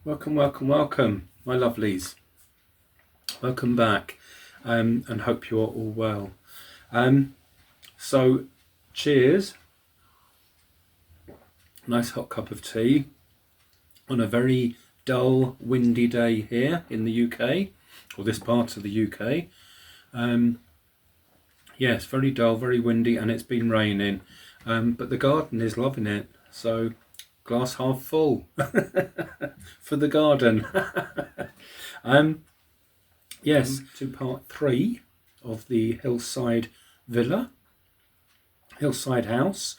Welcome, welcome, welcome, my lovelies. Welcome back, and hope you're all well. So, cheers. Nice hot cup of tea on a very dull, windy day here in the UK, or this part of the UK. Yes, very dull, very windy, and it's been raining. But the garden is loving it. So, glass half full for the garden. Yes, to part 3 of the Hillside Villa, Hillside House.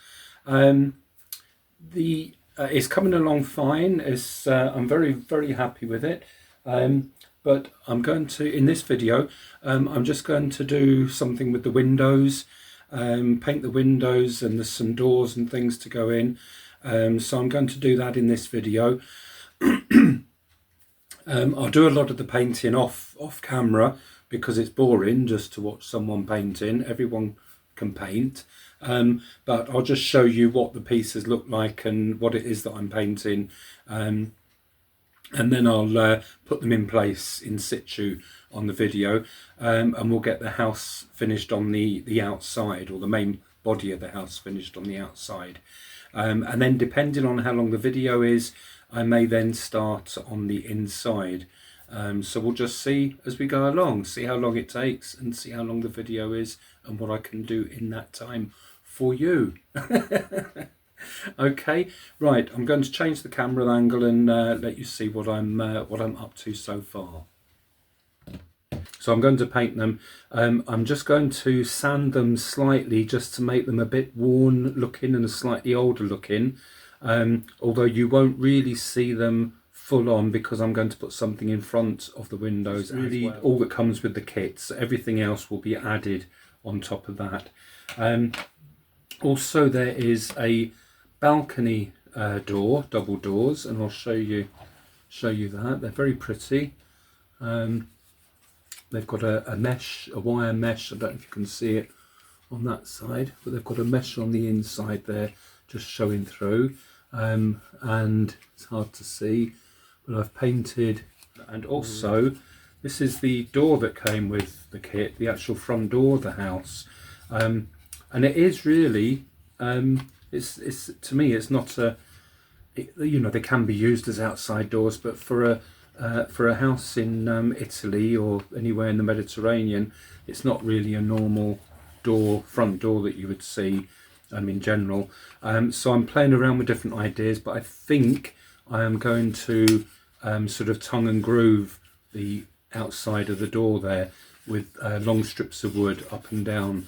It's coming along fine. I'm very, very happy with it. But I'm going to, in this video, I'm just going to do something with the windows, paint the windows, and there's some doors and things to go in. So I'm going to do that in this video. I'll do a lot of the painting off camera because it's boring just to watch someone painting. Everyone can paint. But I'll just show you what the pieces look like and what it is that I'm painting. And then I'll put them in place in situ on the video. And we'll get the house finished on the outside, or the main body of the house finished on the outside. And then depending on how long the video is, I may then start on the inside. So we'll just see as we go along, see how long it takes and see how long the video is and what I can do in that time for you. Okay, right, I'm going to change the camera angle and let you see what I'm up to so far. So I'm going to paint them. I'm just going to sand them slightly just to make them a bit worn looking and a slightly older looking. Although you won't really see them full on because I'm going to put something in front of the windows. It's really all that comes with the kit. So everything else will be added on top of that. Also, there is a balcony door, double doors, and I'll show you that. They're very pretty. They've got a mesh, a wire mesh. I don't know if you can see it on that side, but they've got a mesh on the inside there, just showing through. And it's hard to see, but I've painted. And also, this is the door that came with the kit, the actual front door of the house. And it is really, it's to me, it's not they can be used as outside doors, but for a house in Italy or anywhere in the Mediterranean, it's not really a normal door, front door that you would see in general. So I'm playing around with different ideas, but I think I am going to sort of tongue and groove the outside of the door there with long strips of wood up and down.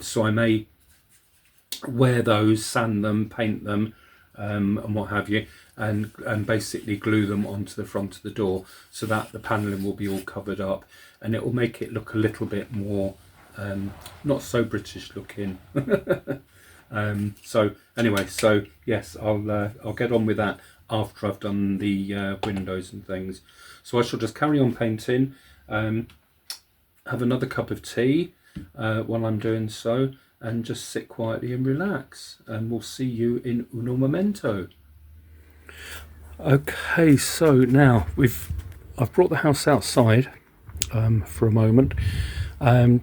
So I may wear those, sand them, paint them, and what have you, and basically glue them onto the front of the door so that the panelling will be all covered up, and it will make it look a little bit more not so British looking. So anyway, so yes, I'll get on with that after I've done the windows and things. So I shall just carry on painting, have another cup of tea while I'm doing so, and just sit quietly and relax, and we'll see you in uno momento. Okay, so now I've brought the house outside for a moment,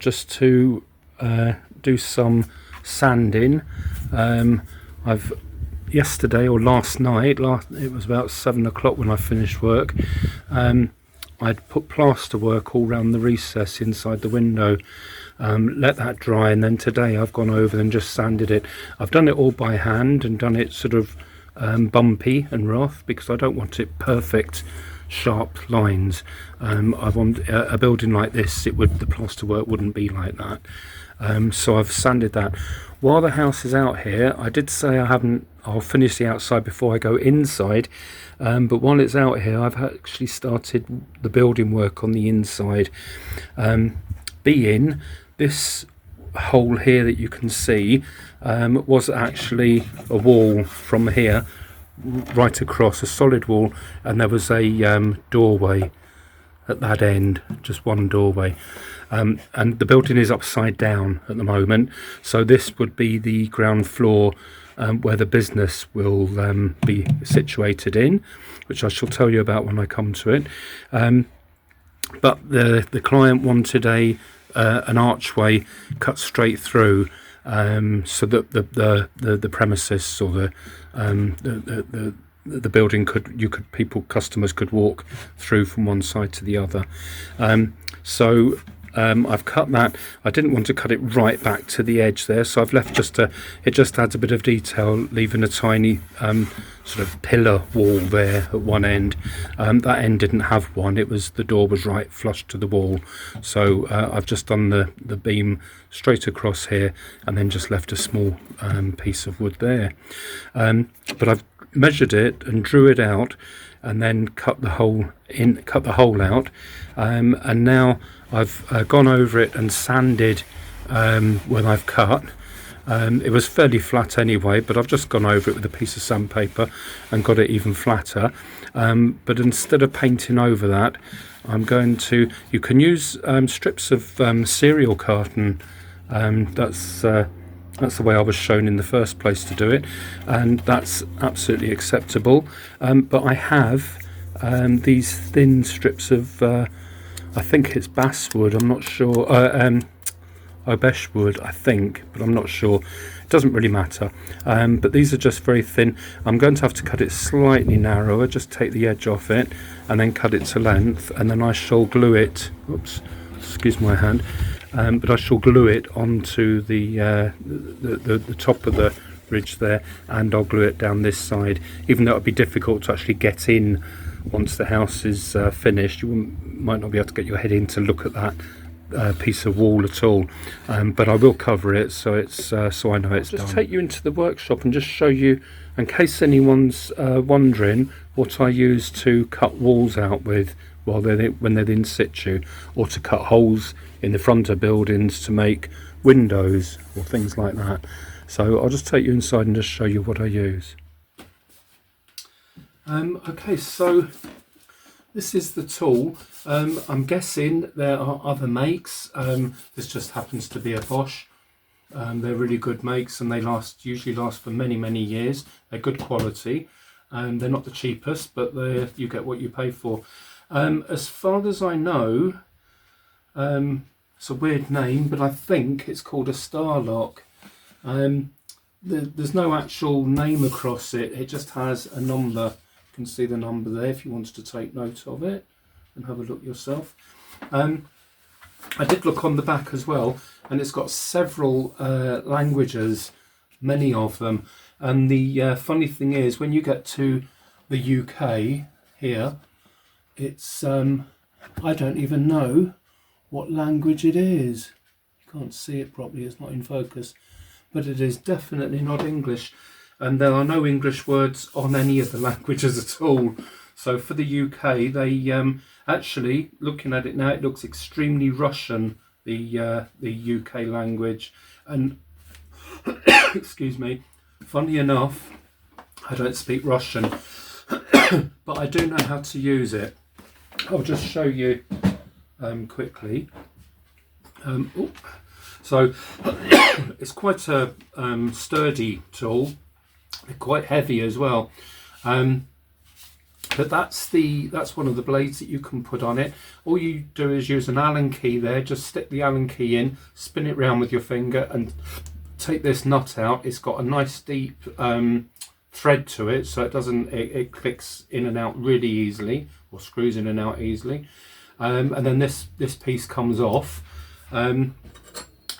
just to do some sanding. I've yesterday or last night, it was about 7 o'clock when I finished work, I'd put plaster work all round the recess inside the window, let that dry, and then today I've gone over and just sanded it. I've done it all by hand and done it sort of bumpy and rough because I don't want it perfect sharp lines. I want a building like this, the plaster work wouldn't be like that. So I've sanded that. While the house is out here, I did say I'll finish the outside before I go inside, but while it's out here I've actually started the building work on the inside. Being this hole here that you can see was actually a wall from here right across, a solid wall, and there was a doorway at that end, just one doorway. And the building is upside down at the moment, so this would be the ground floor where the business will be situated in, which I shall tell you about when I come to it. But the client wanted an archway cut straight through, so that the premises or the building customers could walk through from one side to the other. So I've cut that. I didn't want to cut it right back to the edge there, so I've left it just adds a bit of detail, leaving a tiny sort of pillar wall there at one end. That end didn't have one. The door was right flush to the wall, so I've just done the beam straight across here and then just left a small piece of wood there. But I've measured it and drew it out and then cut the hole out, and now I've gone over it and sanded when I've cut. It was fairly flat anyway, but I've just gone over it with a piece of sandpaper and got it even flatter. But instead of painting over that, you can use strips of cereal carton. That's the way I was shown in the first place to do it, and that's absolutely acceptable. But I have these thin strips of, I think it's basswood, I'm not sure, Obesh wood, I think, but I'm not sure. It doesn't really matter. But these are just very thin. I'm going to have to cut it slightly narrower, just take the edge off it and then cut it to length, and then I shall glue it, oops, excuse my hand, but I shall glue it onto the top of the ridge there, and I'll glue it down this side, even though it would be difficult to actually get in once the house is finished. You might not be able to get your head in to look at that piece of wall at all, but I will cover it so it's so I know it's done. I'll just take you into the workshop and just show you, in case anyone's wondering, what I use to cut walls out with when they're in situ, or to cut holes in the front of buildings to make windows or things like that. So I'll just take you inside and just show you what I use. Okay, so this is the tool. I'm guessing there are other makes. This just happens to be a Bosch. They're really good makes, and they usually last for many years. They're good quality. They're not the cheapest, but you get what you pay for. As far as I know, it's a weird name, but I think it's called a Starlock. There's no actual name across it. It just has a number. You can see the number there if you wanted to take note of it and have a look yourself. I did look on the back as well, and it's got several languages, many of them. And the funny thing is, when you get to the UK here, it's I don't even know what language it is. You can't see it properly, it's not in focus, but it is definitely not English, and there are no English words on any of the languages at all. So for the UK, they actually, looking at it now, it looks extremely Russian, the UK language. And excuse me, funny enough, I don't speak Russian, but I do know how to use it. I'll just show you quickly. So it's quite a sturdy tool, quite heavy as well. But that's one of the blades that you can put on it. All you do is use an Allen key there, just stick the Allen key in, spin it round with your finger and take this nut out. It's got a nice deep thread to it, so it clicks in and out really easily, or screws in and out easily. And then this piece comes off, and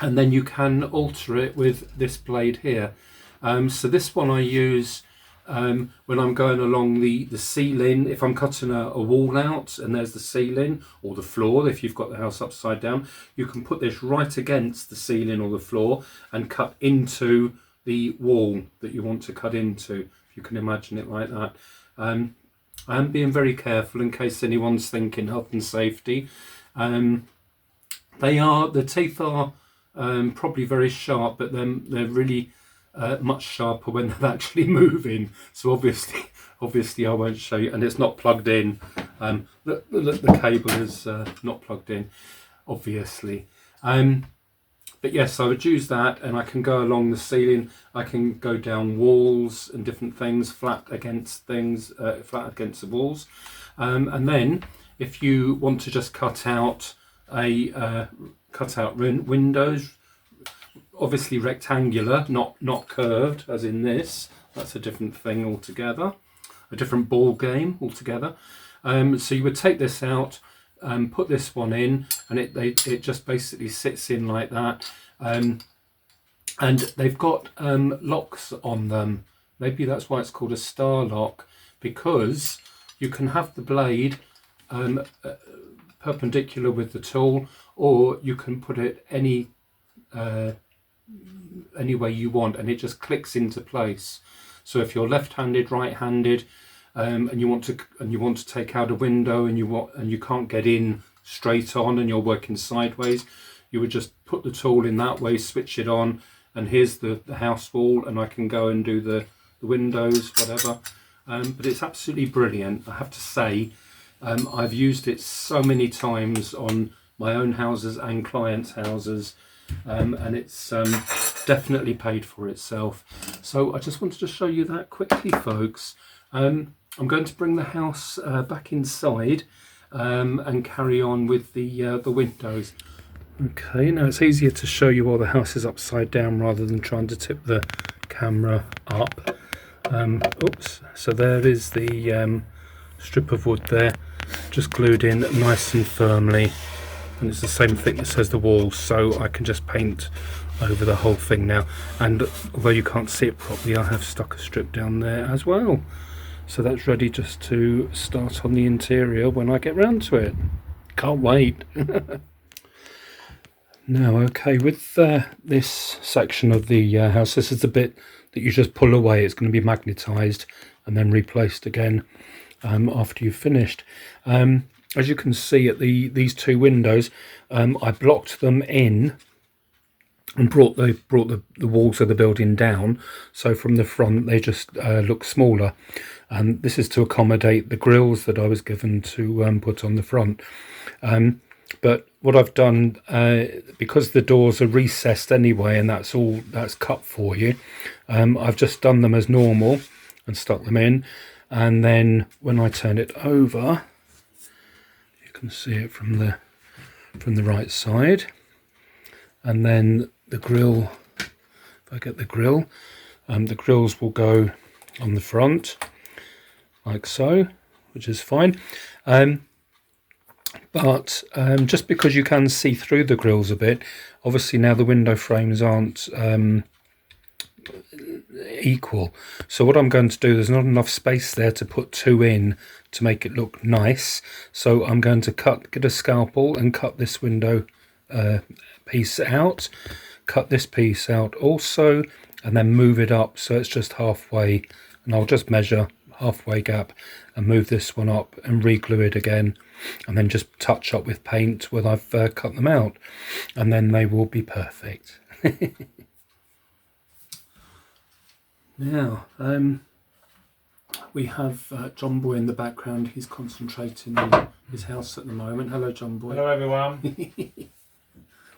then you can alter it with this blade here. So this one I use when I'm going along the ceiling. If I'm cutting a wall out and there's the ceiling or the floor, if you've got the house upside down, you can put this right against the ceiling or the floor and cut into the wall that you want to cut into, if you can imagine it like that. I am being very careful in case anyone's thinking health and safety. The teeth are probably very sharp, but they're really much sharper when they're actually moving. So obviously I won't show you, and it's not plugged in. The cable is not plugged in, obviously. but yes, I would use that, and I can go along the ceiling. I can go down walls and different things, flat against the walls. And then if you want to just cut out windows, obviously rectangular, not curved, as in this. That's a different thing altogether, a different ball game altogether. So you would take this out, put this one in, and it just basically sits in like that. And they've got locks on them. Maybe that's why it's called a star lock, because you can have the blade perpendicular with the tool, or you can put it any way you want, and it just clicks into place. So if you're left-handed, right-handed, and you want to take out a window, and you can't get in straight on, and you're working sideways, you would just put the tool in that way, switch it on, and here's the house wall, and I can go and do the windows, whatever. But it's absolutely brilliant, I have to say. I've used it so many times on my own houses and clients' houses, and it's definitely paid for itself. So I just wanted to show you that quickly, folks. I'm going to bring the house back inside and carry on with the windows. Okay, now it's easier to show you while the house is upside down rather than trying to tip the camera up. Oops, so there is the strip of wood there, just glued in nice and firmly, and it's the same thickness as the walls, so I can just paint over the whole thing now. And although you can't see it properly, I have stuck a strip down there as well, so that's ready just to start on the interior when I get round to it. Can't wait. Now, okay, with this section of the house, this is the bit that you just pull away. It's going to be magnetised and then replaced again after you've finished. As you can see at these two windows, I blocked them in and brought the walls of the building down, so from the front they just look smaller. And this is to accommodate the grills that I was given to put on the front. But what I've done, because the doors are recessed anyway, and that's cut for you, I've just done them as normal and stuck them in. And then when I turn it over, you can see it from the right side. And then the grill, if I get the grill, the grills will go on the front like so, which is fine. But just because you can see through the grills a bit, obviously now the window frames aren't equal. So what I'm going to do, there's not enough space there to put two in to make it look nice. So I'm going to get a scalpel and cut this window piece out, cut this piece out also, and then move it up so it's just halfway. And I'll just measure halfway gap and move this one up and re-glue it again, and then just touch up with paint when I've cut them out, and then they will be perfect. Now we have John Boy in the background. He's concentrating on his house at the moment. Hello, John Boy. Hello, everyone.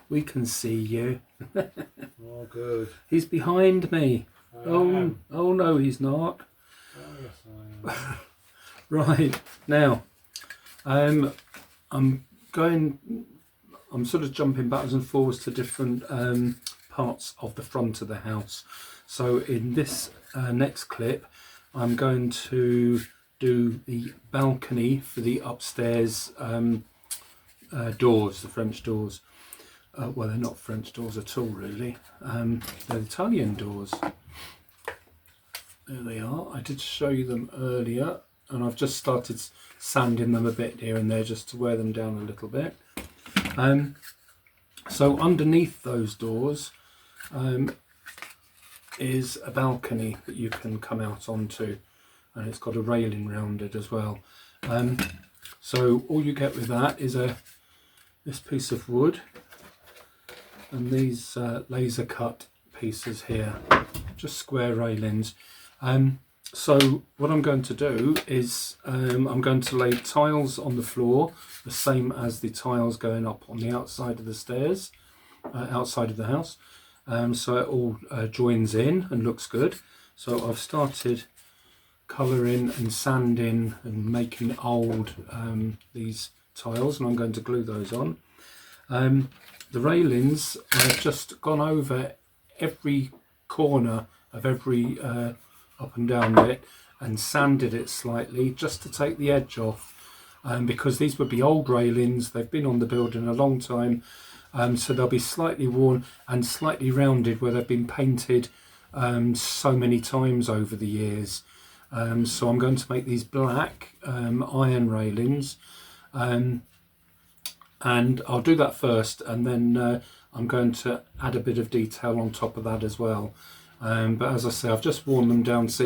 We can see you. Oh, good. He's behind me. Oh no, he's not. Oh, yes, I am. Right, now I'm sort of jumping backwards and forwards to different parts of the front of the house. So in this next clip, I'm going to do the balcony for the upstairs doors, the French doors. Well, they're not French doors at all, really. They're Italian doors. There they are. I did show you them earlier, and I've just started sanding them a bit here and there just to wear them down a little bit. So underneath those doors is a balcony that you can come out onto, and it's got a railing round it as well. So all you get with that is this piece of wood and these laser cut pieces here, just square railings. So what I'm going to do is I'm going to lay tiles on the floor, the same as the tiles going up on the outside of the stairs. outside of the house, so it all joins in and looks good. So I've started colouring and sanding and making old these tiles, and I'm going to glue those on. The railings, I've just gone over every corner of every up and down bit and sanded it slightly just to take the edge off, because these would be old railings. They've been on the building a long time, so they'll be slightly worn and slightly rounded where they've been painted so many times over the years. So I'm going to make these black iron railings, and I'll do that first, and then I'm going to add a bit of detail on top of that as well. But as I say, I've just worn them down so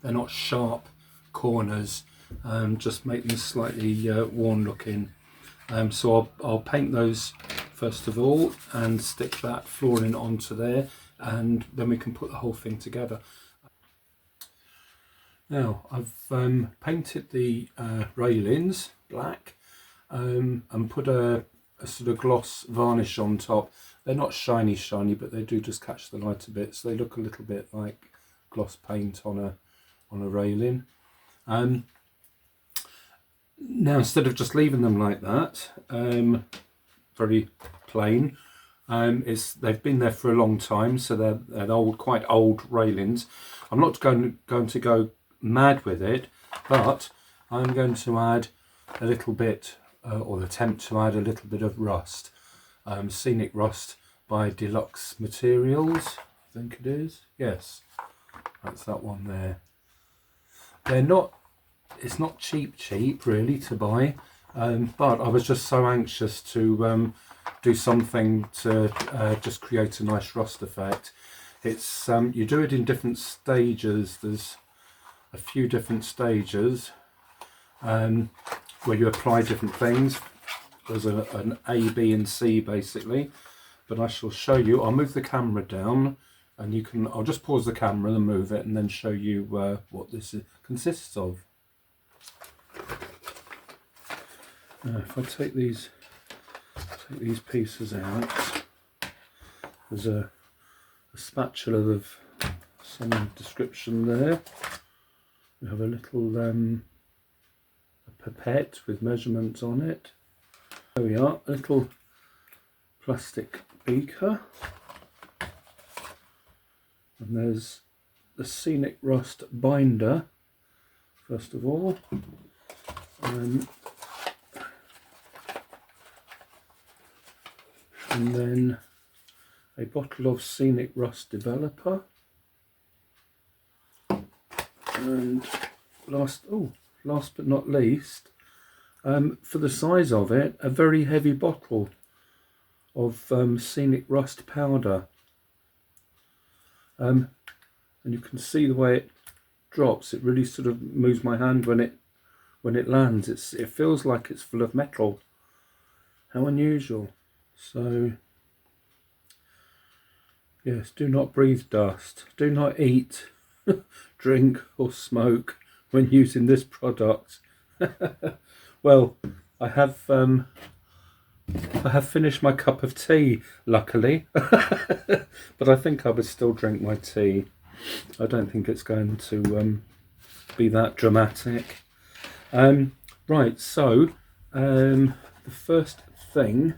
they're not sharp corners, just make them slightly worn looking. So I'll paint those first of all and stick that flooring onto there, and then we can put the whole thing together. Now I've painted the railings black and put a sort of gloss varnish on top. They're not shiny, but they do just catch the light a bit, so they look a little bit like gloss paint on a railing. Now instead of just leaving them like that, very plain, they've been there for a long time, so they're old, quite old railings. I'm not going to go mad with it, but I'm going to add a little bit, or attempt to add a little bit of rust. Scenic Rust by Deluxe Materials, I think it is. Yes, that's that one there. It's not cheap really to buy, but I was just so anxious to do something to just create a nice rust effect. It's you do it in different stages. There's a few different stages where you apply different things. There's an A, B and C basically, but I shall show you. I'll move the camera down, and I'll just pause the camera and move it, and then show you what this consists of. Now, if I take these pieces out, there's a spatula of some description there. We have a little a pipette with measurements on it. There we are, a little plastic beaker, and there's the Scenic Rust binder first of all, and then a bottle of Scenic Rust developer, and last but not least, for the size of it, a very heavy bottle of Scenic Rust powder, and you can see the way it drops. It really sort of moves my hand when it lands. It feels like it's full of metal. How unusual. So yes, do not breathe dust. Do not eat, drink or smoke when using this product. Well, I have finished my cup of tea, luckily, but I think I would still drink my tea. I don't think it's going to be that dramatic. Right, so the first thing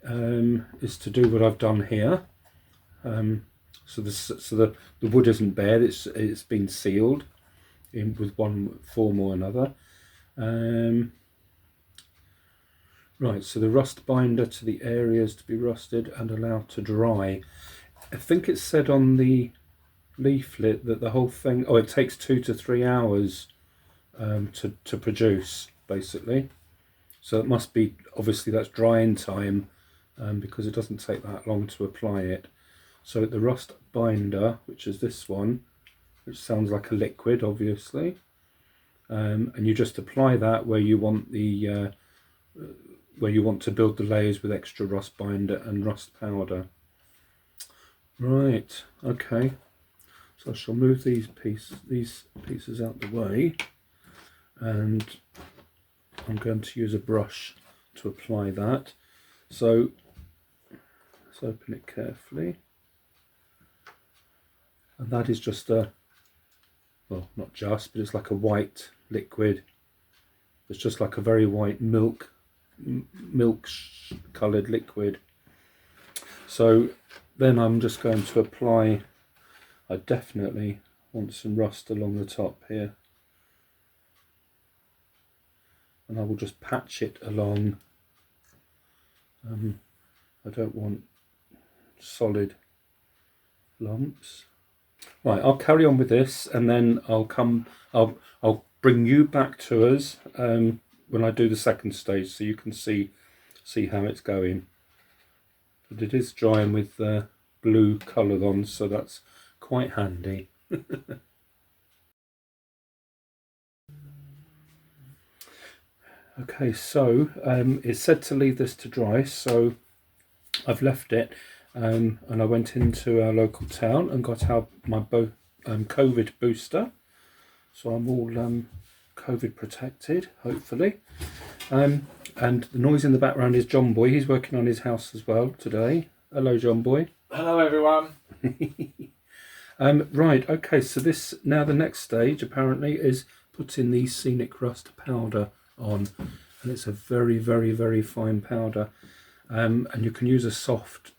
is to do what I've done here. So the wood isn't bare; it's been sealed with one form or another. Right, so the rust binder to the areas to be rusted and allowed to dry. I think it said on the leaflet that the whole thing, it takes 2 to 3 hours to produce, basically. So it must be, obviously that's drying time, because it doesn't take that long to apply it. So the rust binder, which is this one, which sounds like a liquid, obviously, and you just apply that where you want to build the layers with extra rust binder and rust powder. Right, okay. So I shall move these pieces out the way, and I'm going to use a brush to apply that. So let's open it carefully. And that is just a, well, not just, but it's like a white liquid. It's just like a very white milk coloured liquid. So then I'm just going to apply, I definitely want some rust along the top here. And I will just patch it along. I don't want solid lumps. Right, I'll carry on with this, and then I'll bring you back to us when I do the second stage, so you can see how it's going. But it is drying with blue colour on, so that's quite handy. Okay, so it's said to leave this to dry, so I've left it, and I went into our local town and got out my COVID booster, so I'm all COVID protected, hopefully. And the noise in the background is John Boy. He's working on his house as well today. Hello, John Boy. Hello, everyone. Right, okay, so this now the next stage apparently is putting the scenic rust powder on, and it's a very, very, very fine powder, and you can use a soft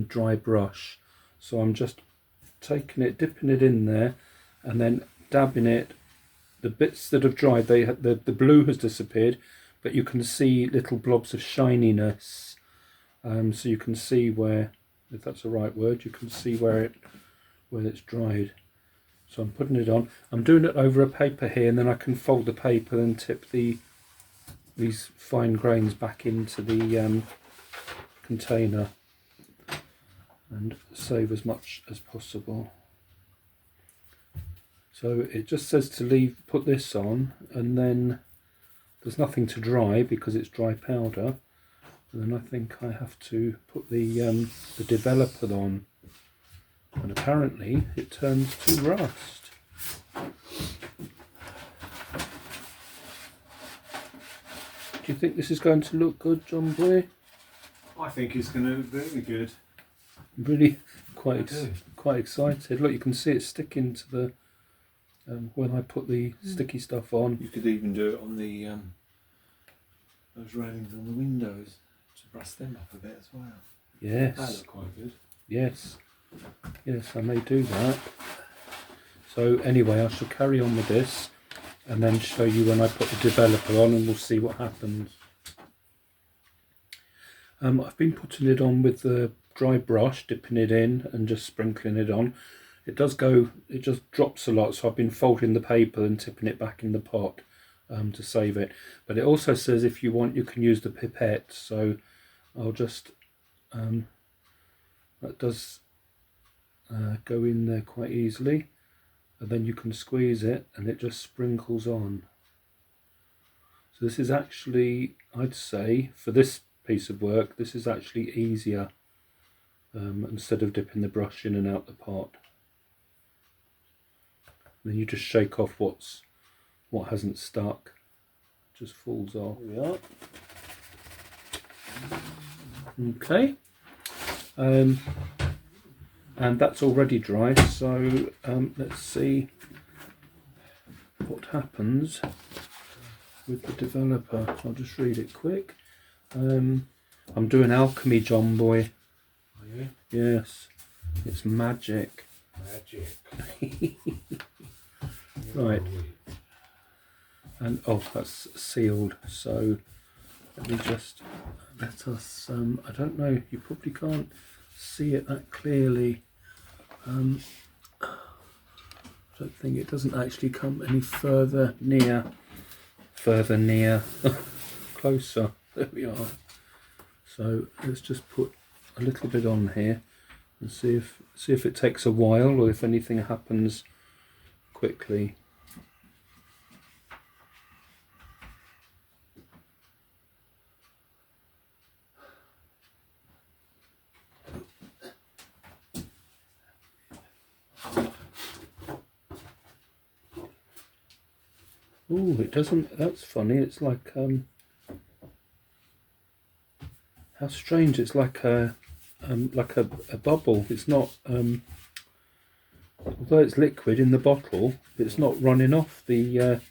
dry brush. So I'm just taking it, dipping it in there, and then dabbing it. The bits that have dried, the blue has disappeared, but you can see little blobs of shininess. So you can see where, if that's the right word, you can see where it's dried. So I'm putting it on. I'm doing it over a paper here, and then I can fold the paper and tip these fine grains back into the container and save as much as possible. So it just says to put this on, and then there's nothing to dry because it's dry powder. And then I think I have to put the developer on, and apparently it turns to rust. Do you think this is going to look good, John Boy? I think it's going to look very good. Really quite excited. Look, you can see it sticking to the when I put the sticky stuff on. You could even do it on the those railings on the windows to rust them up a bit as well. Yes. That look quite good. Yes, I may do that. So anyway, I shall carry on with this and then show you when I put the developer on, and we'll see what happens. I've been putting it on with the dry brush, dipping it in and just sprinkling it on. It just drops a lot, so I've been folding the paper and tipping it back in the pot to save it. But it also says if you want, you can use the pipette, so I'll just that does go in there quite easily, and then you can squeeze it and it just sprinkles on. So this is actually, I'd say, for this piece of work, this is actually easier instead of dipping the brush in and out the pot. And then you just shake off what hasn't stuck, it just falls off. Here we are. Okay, and that's already dry, so let's see what happens with the developer. I'll just read it quick. I'm doing alchemy, John Boy. Are you? Yes, it's magic. Magic. Right, and oh, that's sealed, so let me just let us I don't know, you probably can't see it that clearly. I don't think it doesn't actually come any further near closer. There we are. So let's just put a little bit on here and see if it takes a while or if anything happens quickly. Oh, it doesn't. That's funny. It's like how strange. It's like like a bubble. It's not, although it's liquid in the bottle, it's not running off the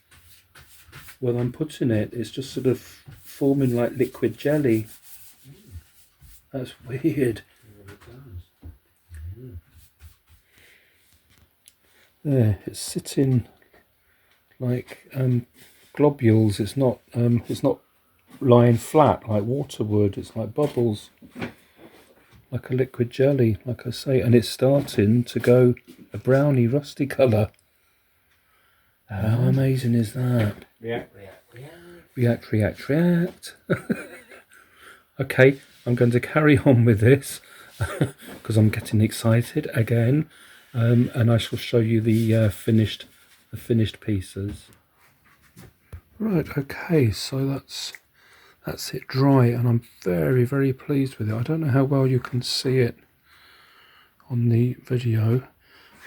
when I'm putting it. It's just sort of forming like liquid jelly. That's weird. There, it's sitting like globules. It's not lying flat like water would. It's like bubbles, like a liquid jelly, like I say, and it's starting to go a browny rusty colour. How amazing is that? React, react, react. React, react, react. Okay, I'm going to carry on with this because I'm getting excited again, and I shall show you the finished pieces. Right, okay, so that's it dry, and I'm very, very pleased with it. I don't know how well you can see it on the video,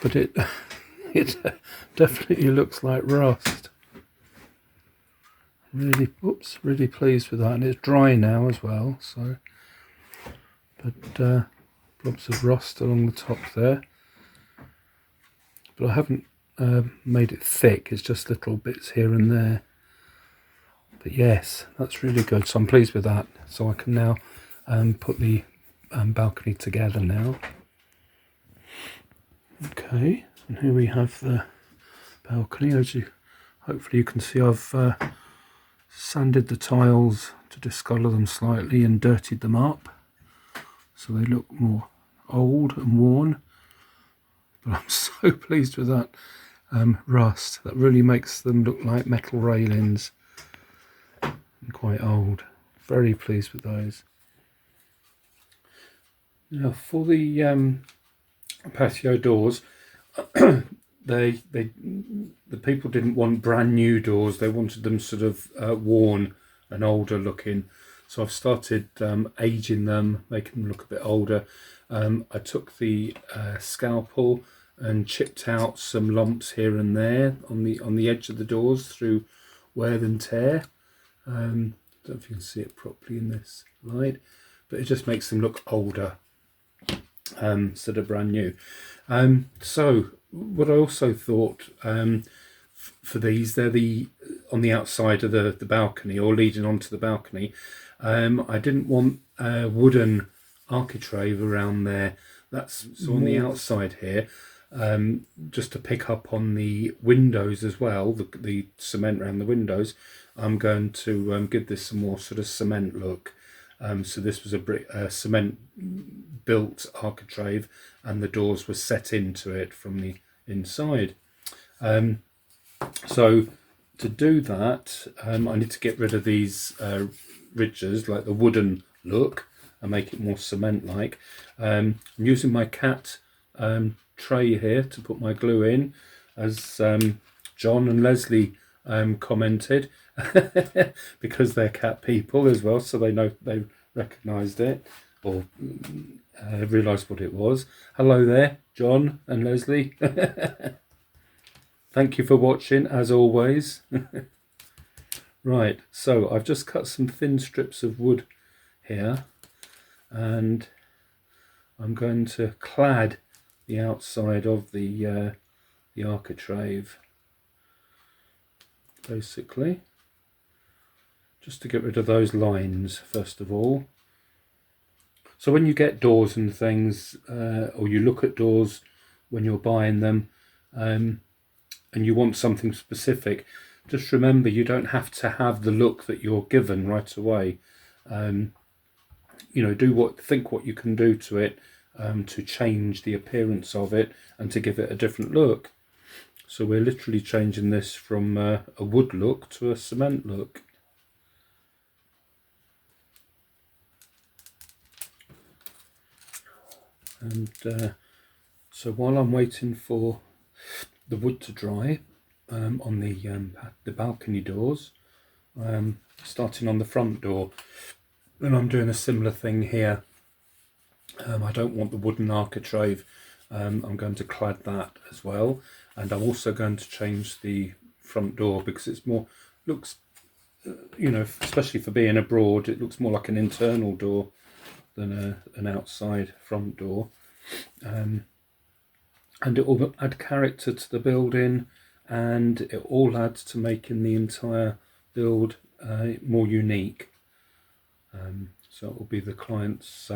but it it definitely looks like rust. Really pleased with that, and it's dry now as well. So, but blobs of rust along the top there. But I haven't made it thick. It's just little bits here and there. But yes, that's really good. So I'm pleased with that. So I can now put the balcony together now. Okay, and here we have the balcony. As you hopefully you can see, I've sanded the tiles to discolour them slightly and dirtied them up so they look more old and worn. But I'm so pleased with that rust. That really makes them look like metal railings and quite old. Very pleased with those. Now for the patio doors, the people didn't want brand new doors. They wanted them sort of worn and older looking. So I've started aging them, making them look a bit older. I took the scalpel and chipped out some lumps here and there on the edge of the doors through wear and tear. I don't know if you can see it properly in this light, but it just makes them look older instead of brand new. So what I also thought for these, they're on the outside of the balcony or leading onto the balcony. I didn't want a wooden architrave around there. That's so on the outside here, just to pick up on the windows as well, the cement around the windows. I'm going to give this some more sort of cement look. So this was a cement built architrave, and the doors were set into it from the inside. So to do that, I need to get rid of these ridges, like the wooden look, and make it more cement-like. I'm using my cat tray here to put my glue in, as John and Leslie commented, because they're cat people as well, so they recognised it or realised what it was. Hello there, John and Leslie. Thank you for watching, as always. Right, so I've just cut some thin strips of wood here, and I'm going to clad the outside of the architrave, basically, just to get rid of those lines first of all. So when you get doors and things, or you look at doors when you're buying them, and you want something specific, just remember you don't have to have the look that you're given right away. You know, think what you can do to it to change the appearance of it and to give it a different look. So we're literally changing this from a wood look to a cement look. And so while I'm waiting for the wood to dry on the balcony doors, starting on the front door, and I'm doing a similar thing here. I don't want the wooden architrave. I'm going to clad that as well, and I'm also going to change the front door because it's more you know, especially for being abroad, it looks more like an internal door than an outside front door, and it will add character to the building, and it all adds to making the entire build more unique. So it will be the client's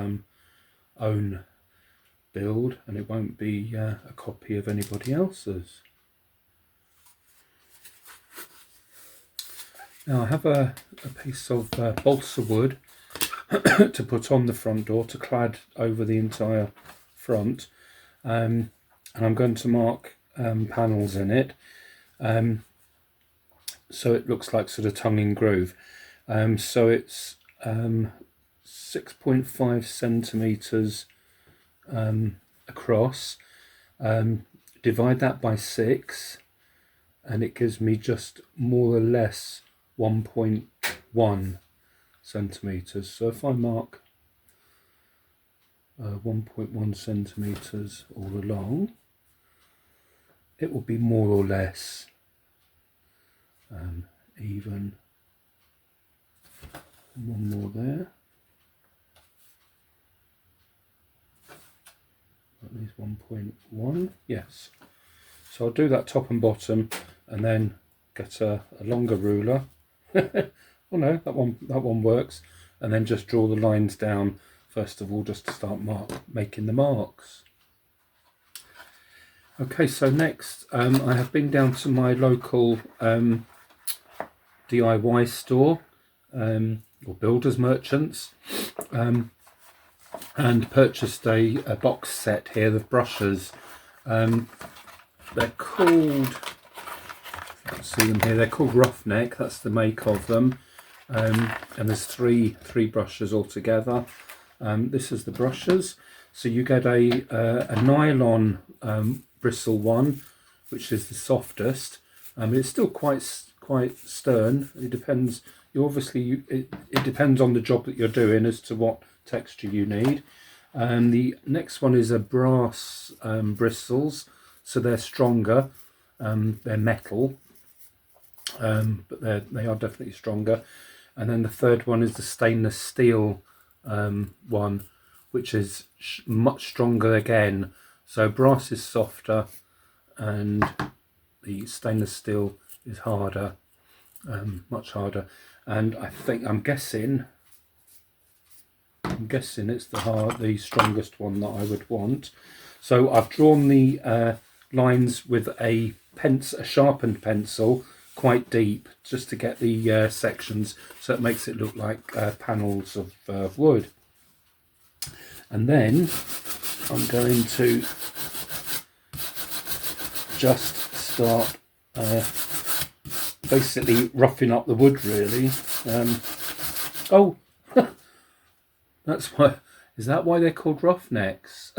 own build, and it won't be a copy of anybody else's. Now I have a piece of balsa wood to put on the front door to clad over the entire front, and I'm going to mark panels in it, so it looks like sort of tongue and groove. So it's 6.5 centimeters across. Divide that by 6, and it gives me just more or less 1.1 centimeters. So if I mark 1.1 centimeters all along, it will be more or less even. One more there, at least 1.1, yes. So I'll do that top and bottom, and then get a longer ruler. Oh no, that one works, and then just draw the lines down first of all, just to start making the marks. Okay, so next I have been down to my local DIY store, or builders merchants, and purchased a box set here of brushes. They're called, you can see them here, they're called Roughneck, that's the make of them, and there's three brushes altogether. This is the brushes, so you get a nylon bristle one, which is the softest. It's still quite stern. It depends. It depends on the job that you're doing as to what texture you need. The next one is a brass bristles, so they're stronger. They're metal, but they are definitely stronger. And then the third one is the stainless steel one, which is much stronger again. So brass is softer, and the stainless steel is harder, much harder. And I'm guessing it's the strongest one that I would want. So I've drawn the lines with a sharpened pencil quite deep, just to get the sections, so it makes it look like panels of wood. And then I'm going to just start basically roughing up the wood, really. Oh, that's why. Is that why they're called roughnecks?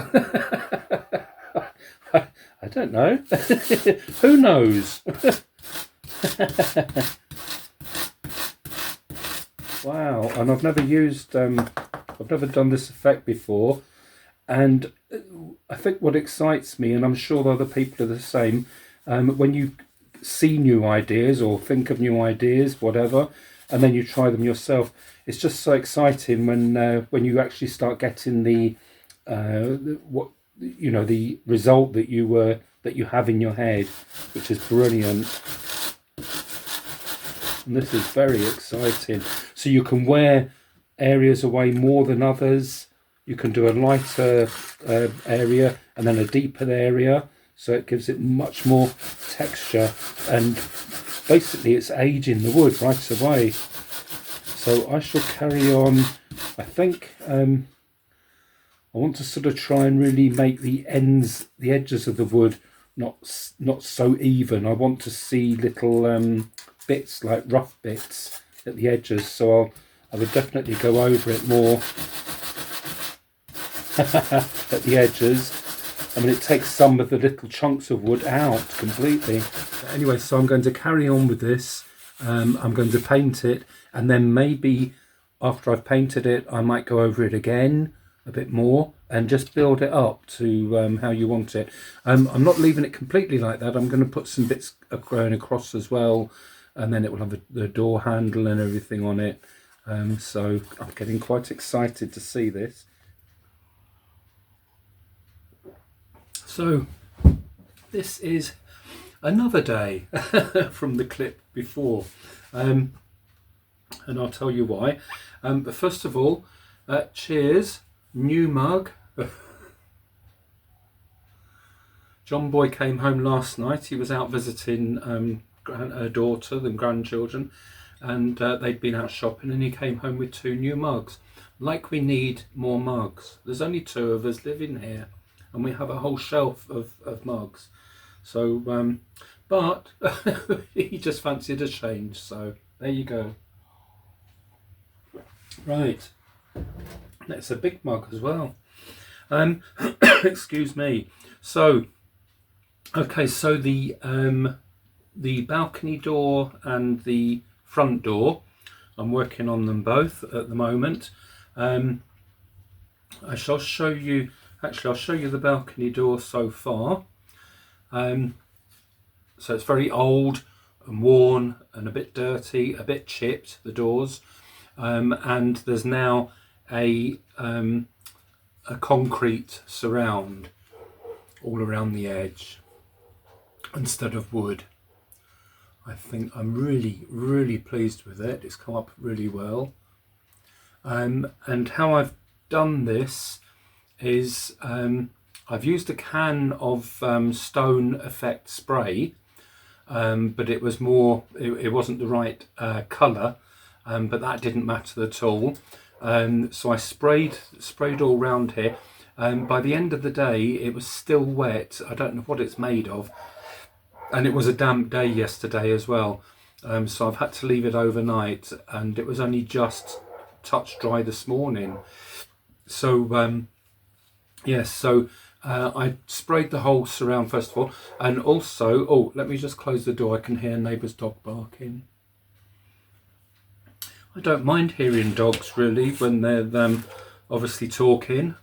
I don't know. Who knows? Wow, and I've never done this effect before, and I think what excites me, and I'm sure other people are the same, when you see new ideas or think of new ideas, whatever, and then you try them yourself, it's just so exciting when you actually start getting the result that you have in your head, which is brilliant. And this is very exciting. So you can wear areas away more than others. You can do a lighter area and then a deeper area, so it gives it much more texture, and basically it's aging the wood right away. So I shall carry on. I think I want to sort of try and really make the edges of the wood not so even. I want to see little bits, like rough bits at the edges, so I would definitely go over it more at the edges. I mean, it takes some of the little chunks of wood out completely. Anyway, so I'm going to carry on with this. I'm going to paint it, and then maybe after I've painted it, I might go over it again a bit more and just build it up to how you want it. I'm not leaving it completely like that. I'm going to put some bits going across as well, and then it will have the door handle and everything on it. So I'm getting quite excited to see this. So this is another day from the clip before, and I'll tell you why. But first of all, cheers, new mug. John Boy came home last night. He was out visiting her daughter and grandchildren, and they'd been out shopping, and he came home with 2 new mugs. Like we need more mugs. There's only 2 of us living here, and we have a whole shelf of mugs. So, but he just fancied a change. So there you go. Right, that's a big mug as well. Excuse me. So, okay, so the balcony door and the front door, I'm working on them both at the moment. I shall show you. Actually, I'll show you the balcony door so far. So it's very old and worn and a bit dirty, a bit chipped, the doors, and there's now a concrete surround all around the edge instead of wood. I think I'm really pleased with it. It's come up really well. And how I've done this is I've used a can of stone effect spray, but it was more, it wasn't the right colour, but that didn't matter at all. So I sprayed all round here. By the end of the day, it was still wet. I don't know what it's made of, and it was a damp day yesterday as well. So I've had to leave it overnight, and it was only just touch dry this morning. So yes, so I sprayed the whole surround first of all, and also, oh, let me just close the door. I can hear neighbour's dog barking. I don't mind hearing dogs really when they're obviously talking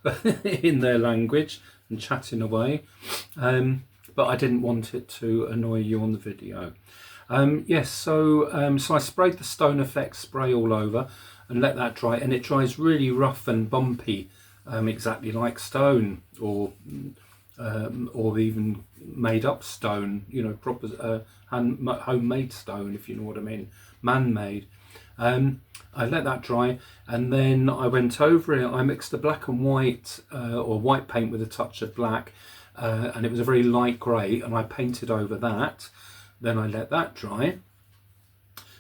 in their language and chatting away, but I didn't want it to annoy you on the video. Yes, so so I sprayed the stone effect spray all over and let that dry, and it dries really rough and bumpy, exactly like stone, or even made up stone, you know, proper homemade stone, if you know what I mean, man-made. I let that dry, and then I went over it. I mixed the black and white, or white paint with a touch of black, and it was a very light grey, and I painted over that. Then I let that dry,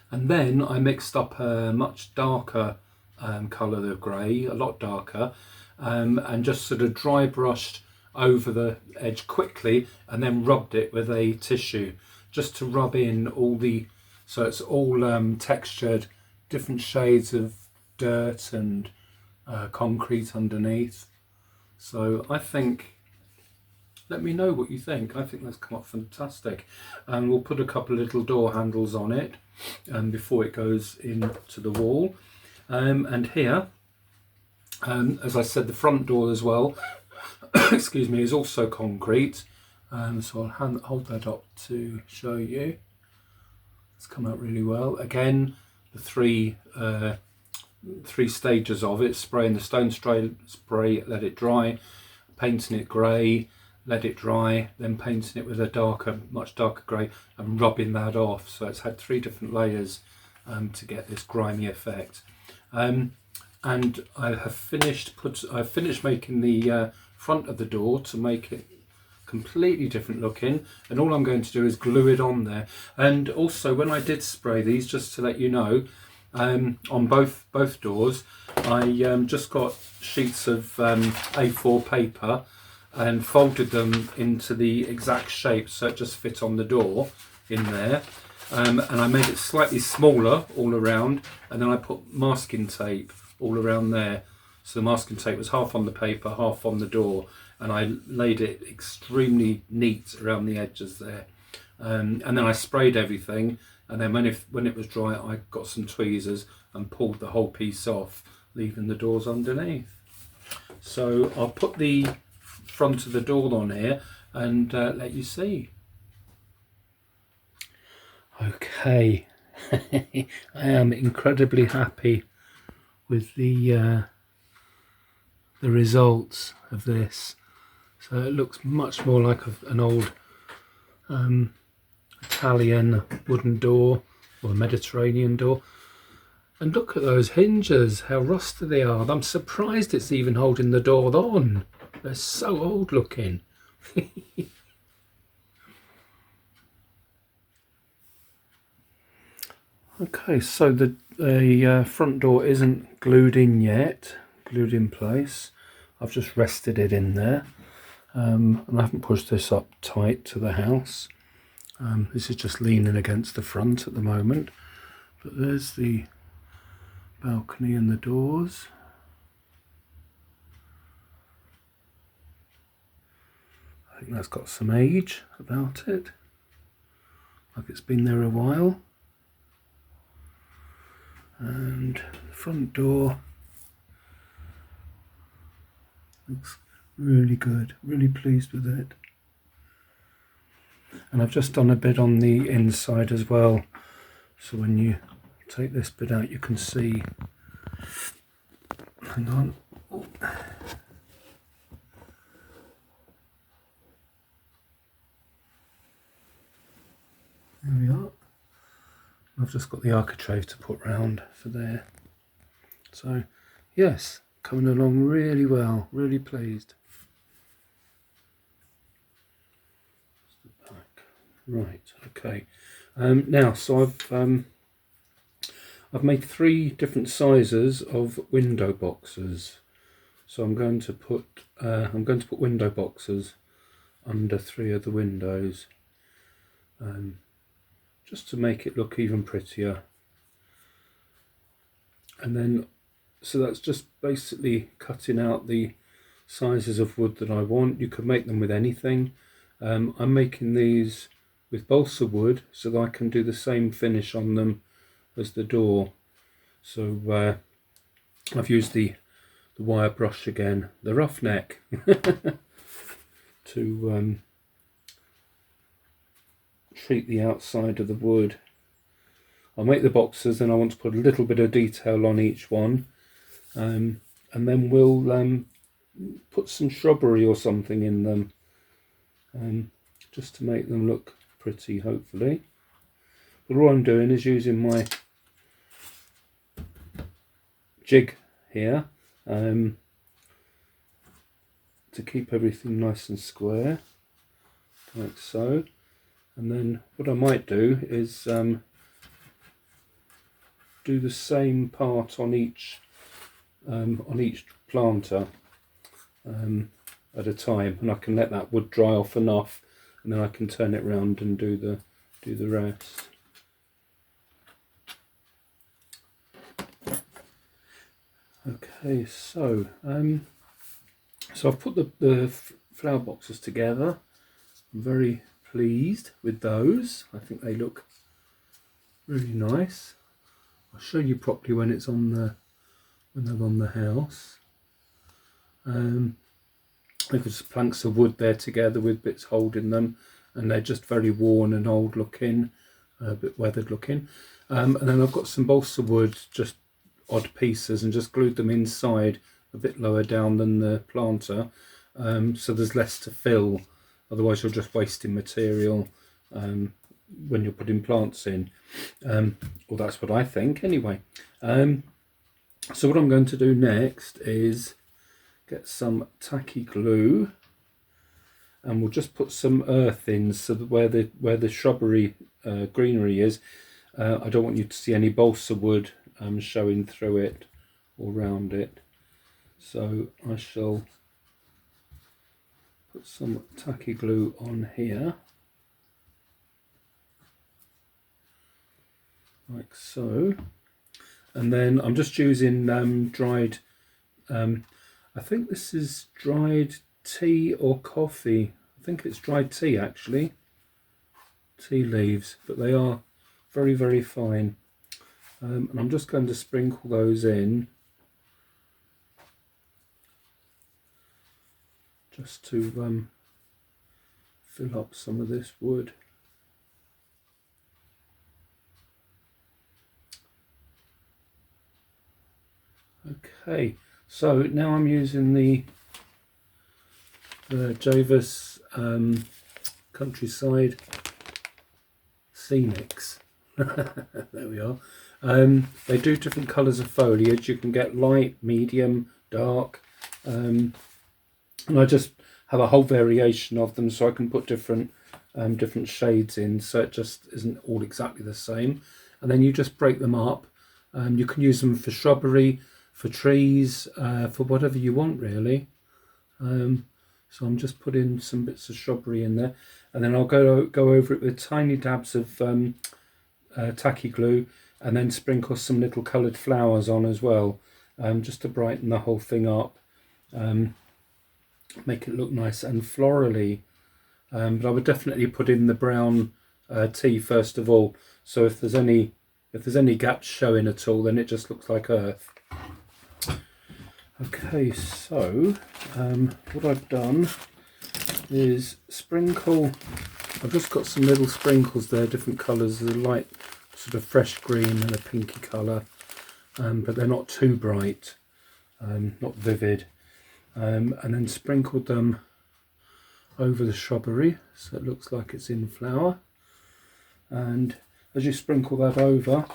and then I mixed up a much darker colour of grey, a lot darker, and just sort of dry brushed over the edge quickly, and then rubbed it with a tissue just to rub in all the, so it's all textured, different shades of dirt and concrete underneath. So I think, let me know what you think. I think that's come up fantastic, and we'll put a couple of little door handles on it before it goes into the wall. And here, as I said, the front door as well excuse me, is also concrete, so I'll hold that up to show you. It's come out really well. Again, the three stages of it: spraying the stone spray, let it dry, painting it grey, let it dry, then painting it with a darker, much darker grey, and rubbing that off. So it's had 3 different layers to get this grimy effect. And I have finished making the front of the door to make it completely different looking, and all I'm going to do is glue it on there. And also, when I did spray these, just to let you know, on both doors, I just got sheets of A4 paper and folded them into the exact shape so it just fit on the door in there, and I made it slightly smaller all around, and then I put masking tape all around there, so the masking tape was half on the paper, half on the door, and I laid it extremely neat around the edges there, and then I sprayed everything, and then when it was dry, I got some tweezers and pulled the whole piece off, leaving the doors underneath. So I'll put the front of the door on here and let you see. Okay, I am incredibly happy with the results of this. So it looks much more like an old Italian wooden door or a Mediterranean door. And look at those hinges, how rusty they are. I'm surprised it's even holding the door on. They're so old looking. Okay, so the front door isn't glued in yet, glued in place. I've just rested it in there, and I haven't pushed this up tight to the house. This is just leaning against the front at the moment. But there's the balcony and the doors. I think that's got some age about it, like it's been there a while. And the front door looks really good, really pleased with it. And I've just done a bit on the inside as well, so when you take this bit out you can see, hang on, oh. There we are. I've just got the architrave to put round for there. So yes, coming along really well, really pleased. Right, okay. Now, so I've made 3 different sizes of window boxes. So I'm going to put window boxes under 3 of the windows, just to make it look even prettier. And then, so that's just basically cutting out the sizes of wood that I want. You can make them with anything. I'm making these with balsa wood so that I can do the same finish on them as the door. So I've used the wire brush again, the roughneck, to treat the outside of the wood. I'll make the boxes and I want to put a little bit of detail on each one, and then we'll put some shrubbery or something in them, just to make them look pretty, hopefully. But all I'm doing is using my jig here to keep everything nice and square, like so. And then what I might do is do the same part on each planter at a time, and I can let that wood dry off enough, and then I can turn it round and do the rest. Okay, so I've put the flower boxes together. I'm very pleased with those. I think they look really nice. I'll show you properly when it's on when they're on the house. There's just planks of wood there together with bits holding them, and they're just very worn and old looking, a bit weathered looking. And then I've got some balsa wood, just odd pieces, and just glued them inside a bit lower down than the planter, so there's less to fill. Otherwise you're just wasting material when you're putting plants in. Well, that's what I think anyway. So what I'm going to do next is get some tacky glue, and we'll just put some earth in, so that where the shrubbery greenery is, I don't want you to see any balsa wood showing through it or round it. So I shall put some tacky glue on here, like so. And then I'm just using dried, I think this is dried tea or coffee. I think it's dried tea actually, tea leaves, but they are very, very fine. And I'm just going to sprinkle those in, just to fill up some of this wood. Okay, so now I'm using the Javis Countryside Scenics. There we are. They do different colours of foliage. You can get light, medium, dark, and I just have a whole variation of them, so I can put different shades in, so it just isn't all exactly the same. And then you just break them up. You can use them for shrubbery, for trees, for whatever you want really. So I'm just putting some bits of shrubbery in there, and then I'll go over it with tiny dabs of tacky glue, and then sprinkle some little coloured flowers on as well, just to brighten the whole thing up, make it look nice and florally. But I would definitely put in the brown tea first of all, so if there's any gaps showing at all, then it just looks like earth. Okay, so what I've done is sprinkle. I've just got some little sprinkles there, different colours, a light sort of fresh green and a pinky colour, but they're not too bright, not vivid, and then sprinkled them over the shrubbery so it looks like it's in flower. And as you sprinkle that over,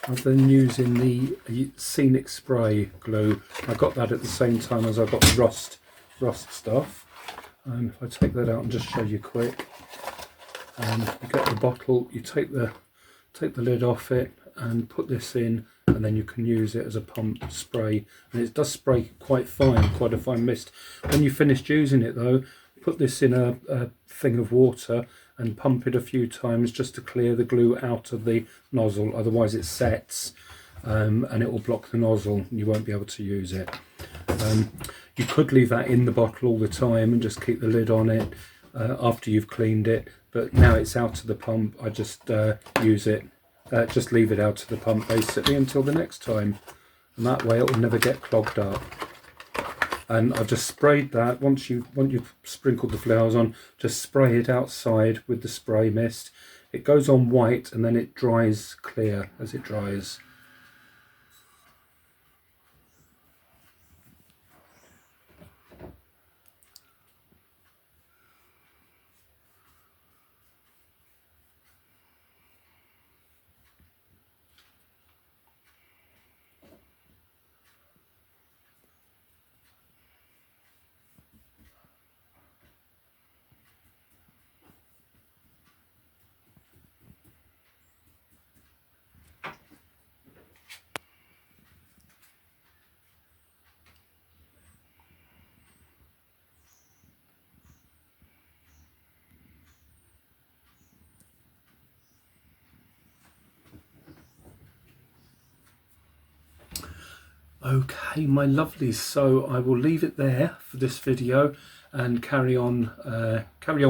I'm then using the scenic spray glue. I got that at the same time as I got the rust stuff. If I take that out and just show you quick, you get the bottle, you take the lid off it and put this in, and then you can use it as a pump spray, and it does spray quite a fine mist. When you've finished using it though, put this in a thing of water and pump it a few times just to clear the glue out of the nozzle, otherwise it sets and it will block the nozzle and you won't be able to use it. You could leave that in the bottle all the time and just keep the lid on it after you've cleaned it, but now it's out of the pump, I just use it, just leave it out of the pump basically until the next time, and that way it will never get clogged up. And I've just sprayed that. Once you've sprinkled the flowers on, just spray it outside with the spray mist. It goes on white and then it dries clear as it dries. Okay, my lovelies, so I will leave it there for this video and carry on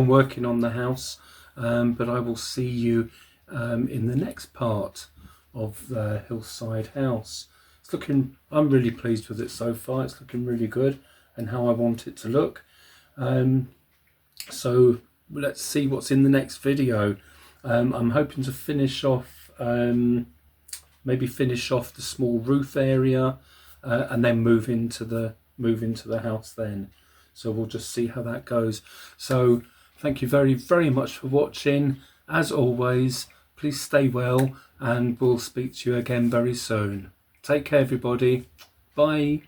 working on the house, but I will see you in the next part of the Hillside House. It's looking, I'm really pleased with it so far. It's looking really good and how I want it to look. So let's see what's in the next video. I'm hoping to finish off, maybe finish off the small roof area, and then move into the house then. So we'll just see how that goes. So thank you very, very much for watching. As always, please stay well and we'll speak to you again very soon. Take care everybody. Bye.